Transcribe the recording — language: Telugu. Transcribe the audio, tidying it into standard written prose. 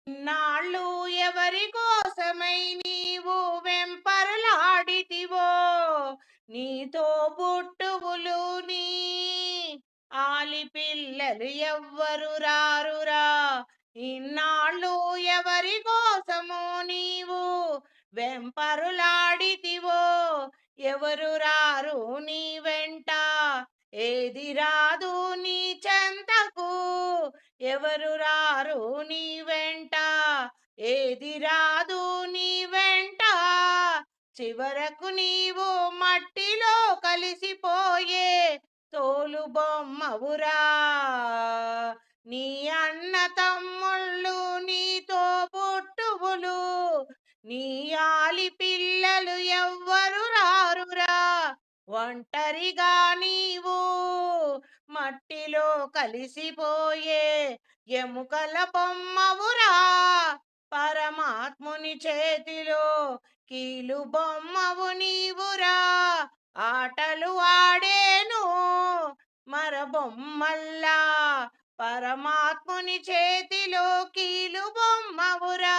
ఇన్నాళ్ళు ఎవరి కోసమై నీవు వెంపర్లాడితివో, నీతో బుట్టువులు నీ ఆలి పిల్లలు ఎవ్వరు రారురా. ఇన్నాళ్ళు ఎవరి కోసము నీవు వెంపరులాడితివో, ఎవరు రారు నీ వెంట. ఏది రాదు నీ చెంతకు, ఎవరు రారు నీ వెంట. ఏది రాదు నీ వెంట. చివరకు నీవు మట్టిలో కలిసిపోయే తోలు బొమ్మవురా. నీ అన్న తమ్ముళ్ళు నీతో పుట్టువులు, నీ ఆలి పిల్లలు ఎవ్వరు రారురా. ఒంటరిగా నీవు మట్టిలో కలిసిపోయే ఎముకల బొమ్మవురా. పరమాత్ముని చేతిలో కీలు బొమ్మవు నీవురా. ఆటలు ఆడేను మరబొమ్మల్లా, పరమాత్ముని చేతిలో కీలు బొమ్మవురా.